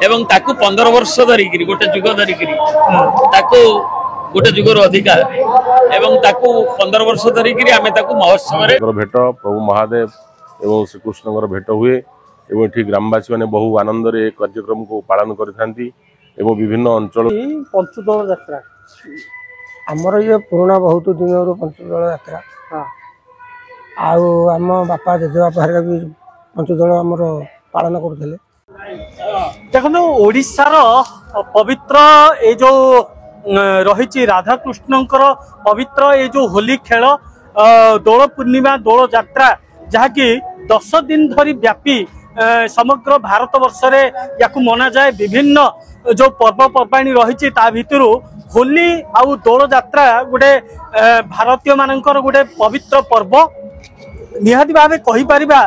एवं ताकू 15 वर्ष धरिक गोटे जुग धरिक ताकू गोटे जुगर अधिकार एवं ताकू 15 वर्ष धरिक आमे ताकू महोत्सव रे भेट प्रभु महादेव एवं श्रीकृष्ण भेट हुए एवं ये ग्रामवासी मैंने बहु आनंद रे कार्यक्रम को पालन करथांती एवं विभिन्न अंचल पंचदोल यात्रा आमर ये पुराना बहुत दिन पंचदोल यात्रा आम बापा जेजेबापा हरिका भी पंचदोल आमर पालन करते देखो ओडिशार पवित्र ये जो रही राधा कृष्णंकर पवित्र ये जो होली खेल दोल पूर्णिमा दोल यात्रा जहाँकि 10 दिन धरी व्यापी समग्र भारत वर्ष रे याकू मना जाए विभिन्न जो पर्वपर्वाणी रही भितर होली आउ दोल यात्रा गोटे भारतीय मानकर गोटे पवित्र पर्व निहाती भावे कहि परिबा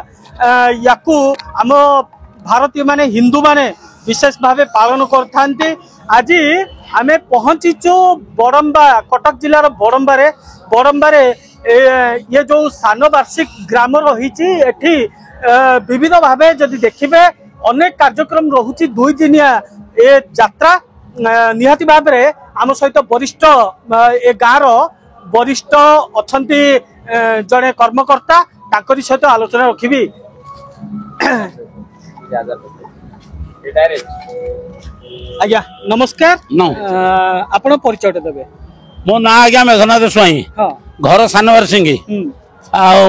याकू आम भारतीय माने हिंदू माने विशेष भावे पालन करथांती। आज आमे पहुंचीचु बड़म्बा कटक जिलार बड़म्बा रे ये जो सान वार्षिक ग्राम रही एठी विविध भावे जदि देखिबे अनेक कार्यक्रम रहुची 2 दिनिया ए यात्रा निहाती भावे आम सहित वरिष्ठ ए गाँव वरिष्ठ अछंती जड़े कर्मकर्ता ताकरी सहित आलोचना रखिबी। आज्ञा नमस्कार आपण परिचय देबे मो ना आज्ञा मेघनाथ स्वाई घर सानवर सिंह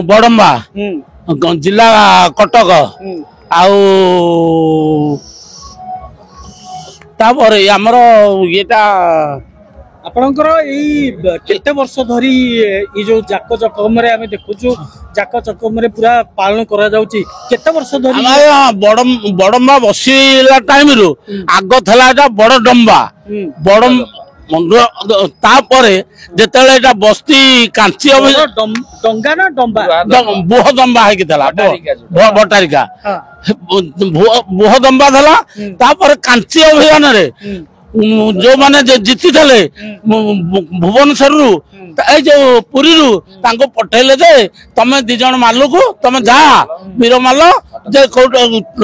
बड़म्बा जिला कटक आपर आमर येटा आपणकर केते वर्ष धरी ये जो जाक जकम रे आमे देखुछु जाक जकम रे पूरा पालन करा जाउची केते वर्ष धरी बड़म्बा बसिला टाइम रु आग थला एटा बड़ डम्बा बड़ तापरे जेतेले एटा बस्ती कांची डंगा ना डंबा बुह दंबा है कि थला बटारिका बुह दंबा थला तापरे कांची अभियान रे जो माने जीति थे भुवनेश्वर जो पुरी रु पठेले जे तमे 2 जन मालू को तमे जा वीर माल जे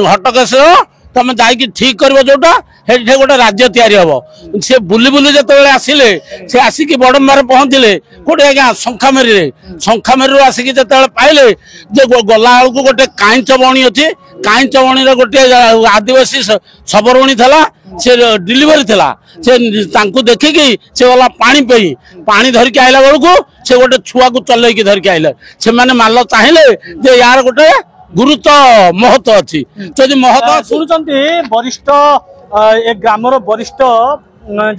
हटकेश्वर तमे जाइए ठीक कर जोटा गोटे राज्य तैयारी हम सी बुली बुली जो आसिले से आसिक बड़म्बार पहुंचले कौटे आज्ञा शंखामेरी आसिक जो पाइले जे गला बेलू गोटे काईच बणी अच्छी काईच बणी गोटे आदिवासी सबरणी थला से डिलीवरी थला से देखिकी से गला पानी धरिकी आइला बेलू से गोटे छुआ को चलैकी धरिकी आइले से माने माल चाहिए जे यार गोटे गुरुत्व महत्व अच्छी जदि महत्व शुणुचंती वरिष्ठ ए ग्रामर वरिष्ठ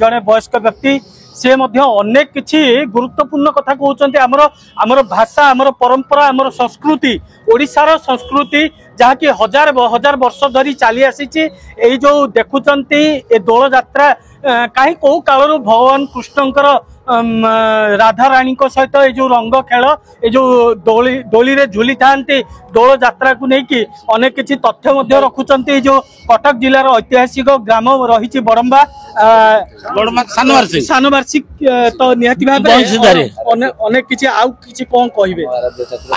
जड़े वयस्क व्यक्ति से मध्य अनेक किछि गुरुत्वपूर्ण कथा कहउचंती हमर भाषा हमर परंपरा हमर संस्कृति ओडिशार संस्कृति जहा कि हजार वर्ष धरी चली आसी ए जो देखुचंती ए दोल यात्रा कहीं कौ काल भगवान कृष्णंकर राधा रानी सहित ये जो रंग खेल ये जो डोली रे झुली थांती दोल यात्रा को लेकिन अनेक किसी तथ्य रखुचंती जो कटक जिलार ऐतिहासिक ग्राम रही बड़म्बा सानवार्षिक तो निहाती भावे अनेक किसी आउ किसी कौन कहिबे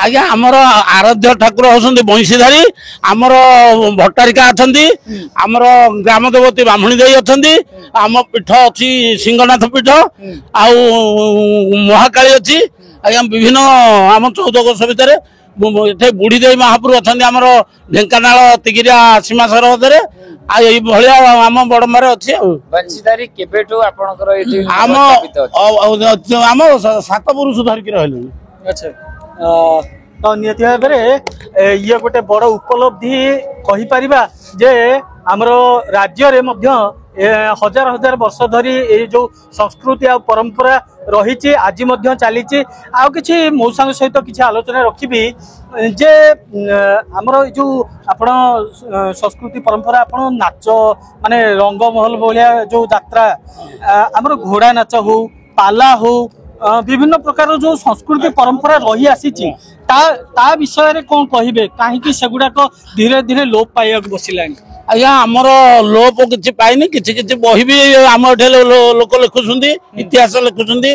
आज्ञा हमर आराध्य ठाकुर होसंती बंशीधारी हमर भट्टारिका अछंती हमर ग्राम देवती ब्राह्मणी देई अछंती आम पीठ अच्छी सिंहनाथ पीठ आउ महाकाली अच्छी आज्ञा विभिन्न आम 14 वर्ष भितर बुढ़ी देवी महापुर अच्छा आमर ढेंकानाल तिगिरिया सीमा सरहद आम बड़म्बार अच्छी आम 7 पुरुष धरिकी रही। अच्छा तो नियति भाव ये गोटे बड़ उपलब्धि कहि परिबा जे आमर राज्य रे मध्य हजार हजार वर्ष धरी ये जो संस्कृति आ परंपरा रही आज चली आ कि मौसा सहित किसी आलोचना रखी जे आमर जो आपण संस्कृति परंपरा आपण नाच माने रंगमहल भाया जो यात्रा आमर घोड़ा नाच हो पाला हो विभिन्न प्रकार जो संस्कृति परंपरा रही आसी ता विषय रे कौन कहिबे काहे सेगुडाक धीरे धीरे लोप पाइया बसिलानी आज्ञा आमर लोप किसी पाइनि किसी बही भी आम लोक लिखुंट इतिहास लिखुंट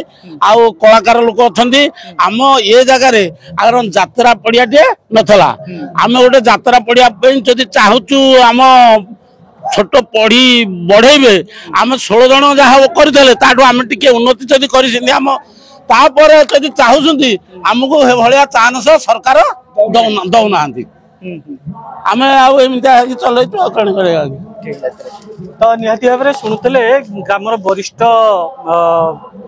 आउ कलाकार लोक अच्छा आम ये जगार यात्रा पड़ियाटे नाला आम गोटे यात्रा पड़िया जदि चाहूँ आम छोट पढ़ी बढ़ेबे आम 16 जन जहाँ करते ताठू आम टे उन्नति जदि कर आम तापर जदि चाहूँ आमको भाया चांस सरकार दौना आम आमती चल कण कर तो निहाती भाव में शुणुले ग्रामर वरिष्ठ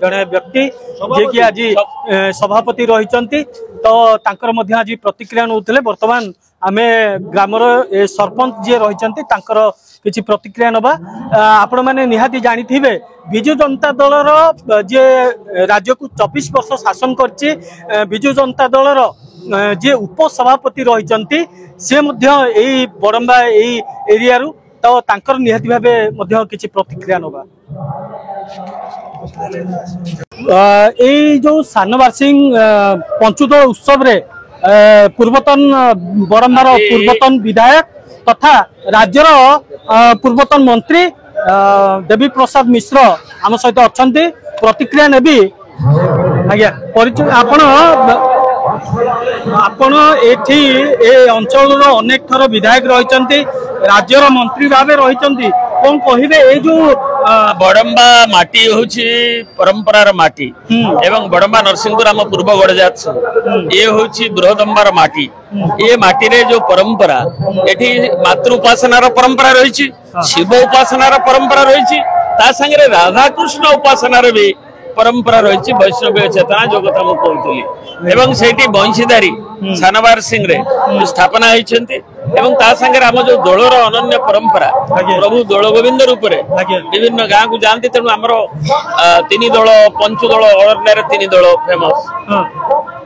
जड़े व्यक्ति जे कि आज सभापति रही तो तांकर मध्य आज प्रतिक्रिया नौते बर्तमान आमे ग्रामर सरपंच जी रही किसी प्रतिक्रिया नवा आपण मैंने निहाती जानी थे विजु जनता दलर जे राज्य को 24 वर्ष शासन करछि विजु जनता दलर जे उपसभापति रही से बड़म्बा एरिया तो तांकर निहाती भावे मध्य किसी प्रतिक्रिया नवा जो सानवारसिंह पंचुदोल उत्सव रे पूर्वतन बरम्बार पूर्वतन विधायक तथा राज्यर पूर्वतन मंत्री देवी प्रसाद मिश्र आम सहित अच्छा प्रतिक्रिया नेबी आज्ञा परिचय आपण एठी ए अंचल अनेक थर विधायक रही राज्यर मंत्री भाव रही कौन कहे ये जो बड़म्बा माटी होची परंपरार माटी एवं बड़म्बा नरसिंहपुर आम पूर्व गड़जात ये होची बृहदम्बार माटी ये माटी रे जो परंपरा एठी मातृ उपासनार परंपरा रही शिव उपासनार परंपरा रही ता संगे राधा कृष्ण उपासनार भी परंपरा रही वैष्णव चेतना जो कथा मुझे कहती एवं सेठी बंशीधारी सानवार सिंह रे स्थापना होती आम जो दलर अनन्य परंपरा प्रभु दल गोविंद रूप विभिन्न गाँ को जाती तेणु आमर 3 दल पंचु दल अरण्य 3 दल फेमस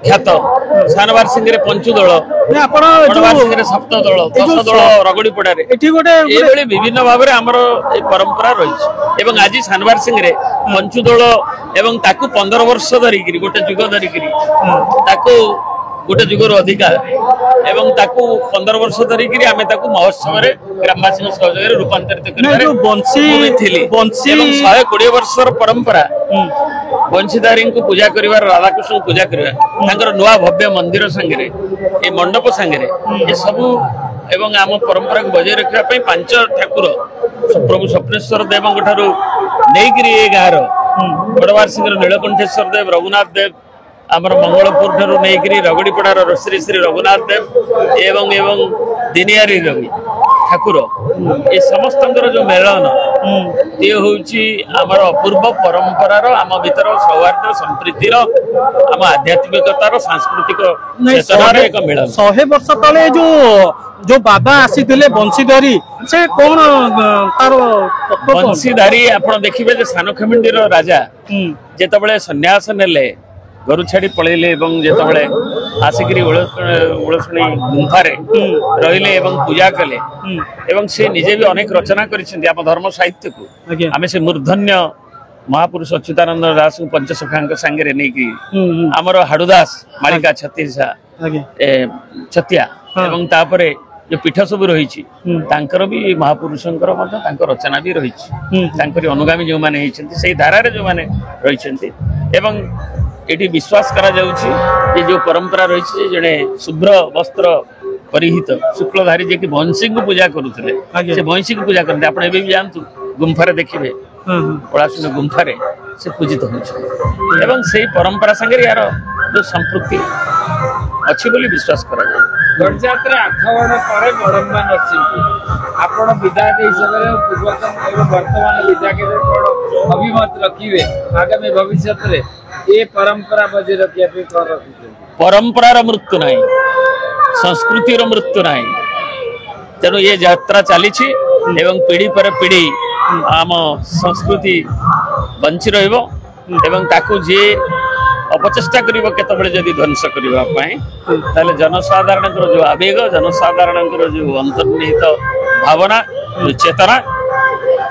ख्यात सानवार सिंह रे पंचु दल सिंह रे सप्त दल 10 दल रगड़ी पड़ारे ये विभिन्न भाव में आमर परंपरा रही आज सानवार सिंह रे पंचु दल एवं ताकू 15 वर्ष धरिकी गोटे जुग धरिकी गोटे जुगर अधिका एवं ताकू 15 वर्ष धरिकी आमे ताकू महोत्सव रे ग्रामवासी सहयोग रूपांतरित कर 120 वर्षर परंपरा बंशीधारी को पूजा करिवार राधाकृष्ण पूजा करिवार नुआ भव्य मंदिर संगे ए मंडप संगे ये सब एवं आम परंपरा को बजाय रखा 5 ठाकुर प्रभु स्वप्नेश्वर देव नहीं गाँव बड़वार सिंह नीलकंठेश्वर देव रघुनाथ देव आमर मंगलपुर ठारू नहीं रगड़ीपड़ार श्री श्री रघुनाथ देव एवं एवं दिनियारी रवि ठाकुर ये समस्त जो मेलन ये हूँ आमर अपूर्व परंपरार आम भीतर सौहार्द संप्रीतिर आम आध्यात्मिकतार सांस्कृतिक चेतनार एक मेलन 100 वर्ष तले जो बाबा आसीथिले बंशीधारी से कौन तार बंशीधारी आप देखिए सानखेमुंडीर राजा जेतबेले सन्यास नेले घर छाड़ी पलैले जिते आसिक ओलसुणी गुंफारे रहिले पूजा कले से निजे भी अनेक रचना कर धर्म साहित्य को आम से मूर्धन्य महापुरुष अच्युतानंद दास पंचसखा सांगे नहीं आमर हाड़ुदास मालिका छत्तीसा छतिया एवं तापरे जो पीठ सब रही भी महापुरुषंकर रचना भी रही अनुगामी जो मैंने से धारार जो मैंने रही ये विश्वास करा जाउछि ये जो परंपरा रही जड़े शुभ्र वस्त्र परिहित शुक्लधारी जे कि बंशी को पूजा करुले से बंशी को पूजा करते आप जानतु गुंफारे देखिए पलाशुनी गुंफारे से पूजित हो से परंपरा संगे यार जो संपृक्ति अच्छी बोली विश्वास करा जाए गणजात्रा 8 वर्ष पर बड़म्बा नरसिंहपुर आपण विधायक हिसाब से पूर्वतन एवं वर्तमान विधायक अभिमत रखिए आगामी भविष्य में ये परंपरा बजाय रखा परंपरार मृत्यु ना संस्कृतिर मृत्यु ना तेणु ये यात्रा चली पीढ़ी पर पीढ़ी आम संस्कृति बंची रही जी अपचेष्टा कर जदि ध्वंस करने जनसाधारण जो आवेग जनसाधारण जो अंतर्निहित भावना जो चेतना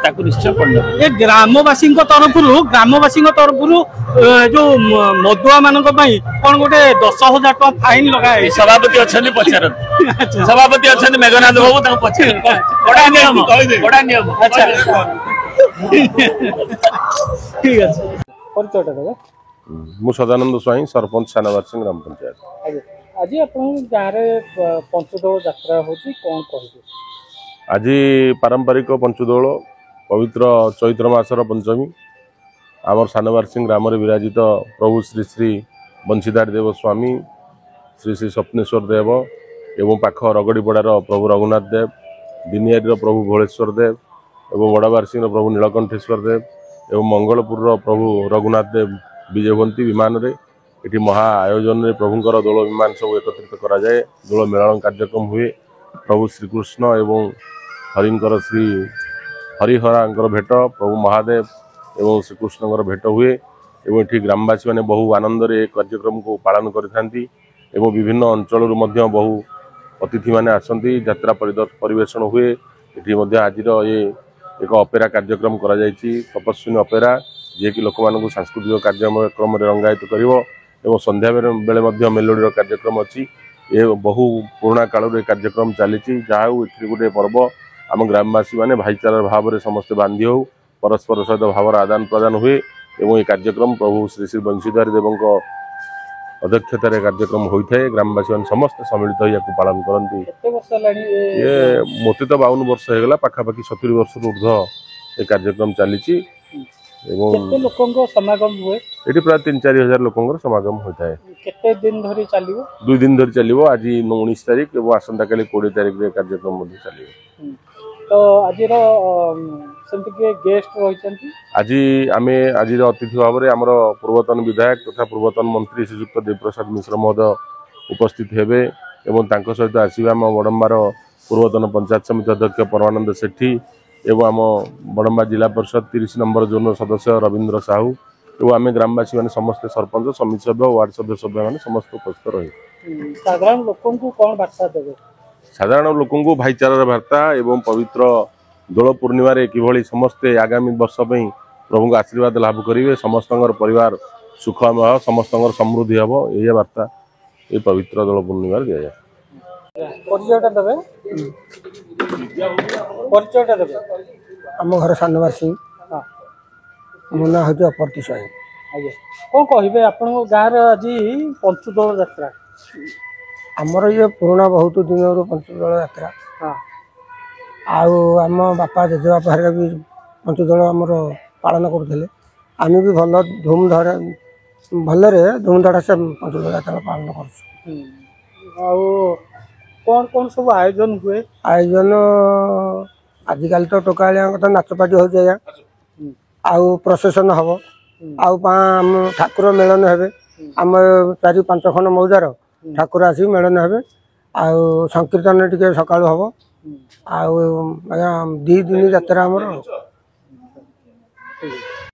निश्चय पड़े ग्रामवासी तरफ जो मदुआ मान कौन गोटे 10,000 टका फाइन लगा सभापति अच्छा पचार सभापति अच्छा मेघनाथ बाबू पचार कड़ा नियम कड़ा नियम अच्छा ठीक है परिचय मु सदानंद स्वाई सरपंच सानवारसिंह ग्राम पंचायत आज आप गाँव में पंचदोल यात्रा होची कौन कह आज पारंपरिक पंचदोल पवित्र चैत्र मासर पंचमी आमर सानबारसिंह ग्राम विराजित प्रभु श्री श्री बंशीधारी देव स्वामी श्री श्री स्वप्नेश्वर देव एवं पाख रगड़ीपड़ार प्रभु रघुनाथ देव दिनियारी प्रभु भोलेश्वर देव एवं बड़बारसिंह प्रभु नीलकंठेश्वर देव एवं मंगलपुर प्रभु रघुनाथ देव विजय होती विमान रे ये महा आयोजन रे प्रभुंकर दोल विमान सब एकत्रित करा जाए। दोल मेलन कार्यक्रम हुए। प्रभु श्रीकृष्ण एवं हरिंकर श्री हरिहरांकर भेट प्रभु महादेव एवं श्रीकृष्णकर भेट हुए एवं ये ग्रामवासी मैंने बहु आनंद रे कार्यक्रम को पालन करथांती एवं विभिन्न अंचल बहु अतिथि मैंने आसती यात्रा परिवेषण हुए। ये आज ये एक अपेरा कार्यक्रम करा जायछि तपस्विनी अपेरा जे कि लोक मानक सांस्कृतिक कार्यक्रम रंगायित करिवो एवं संध्या बेले मेलोडी कार्यक्रम अच्छी ये बहु पुराणा काल कार्यक्रम चली जहाँ गोटे पर्व आम ग्रामवासी मैंने भाईचारा भाव में समस्ते बांधि हो परस्पर सहित भावर आदान प्रदान हुए एवं ये कार्यक्रम प्रभु श्री श्री बंशीधारी देव अध्यक्षतार कार्यक्रम होता है। ग्रामवासी मैंने समस्त सम्मिलित हो पालन करती। ये मत तो 52 वर्ष होगा पाखापाखि 70 वर्ष ऊर्ध ये कार्यक्रम चली समागम हुए ये प्राय 3-4 हजार लोक समागम होता है। केते दिन धरी चलिबो 2 दिन धरी चलिबो। आज 19 तारीख और आसंता काली 20 तारीख रे कार्यक्रम चलिबो। तो आज सेमति के गेस्ट रहिसंती आज आमे आज अतिथि भाव में आमर पूर्वतन विधायक तथा पूर्वतन मंत्री श्रीयुक्त देवप्रसाद मिश्र महोदय उपस्थित हेबे एवं तांको सहित आसीबा आम बड़म्बार पूर्वतन पंचायत समिति अध्यक्ष परमानंद सेठी एवं आम बड़म्बा जिला परिषद 30 नंबर जोन सदस्य रविंद्र साहू एवं आम ग्रामवासी मैंने समस्त सरपंच समिति सभ्य वार्ड सदस्य मैंने समस्त उपस्थित रहे। साधारण लोकों को कौन वार्ता देबे? साधारण लोकों को भाईचारार वार्ता एवं पवित्र दोल पूर्णिमा किभली समस्ते आगामी वर्ष में प्रभु को आशीर्वाद लाभ करेंगे समस्त परिवार सुखमय समस्त समृद्धि हम यही वार्ता ये पवित्र दोल पूर्णिमा दि जाए। आम घर सानबार सिंह मो ना हूँ अपरती साई। कौन कहे आप गाँव आज पंचदोल यात्रा आमर ये पुराना बहुत दिन पंचदोल यात्रा आम बापा जेजेबापा हरिका भी पंचदोल आमर पालन करुले आम भी भल धूमधाड़ा से पंचदोल यात्रा पालन कर। कौन कौन सब आयोजन हुए? आयोजन आजिकल तो टोकालिया तो नाच पार्टी हो जाए आउ प्रसेसन हम आम ठाकुर मेलन हे आम 4-5 खंड मौजार ठाकुर आसिक मेलन हे आउ संकीर्तन टिके सकाळु हम आउ 2 दिन यात्रा आमर।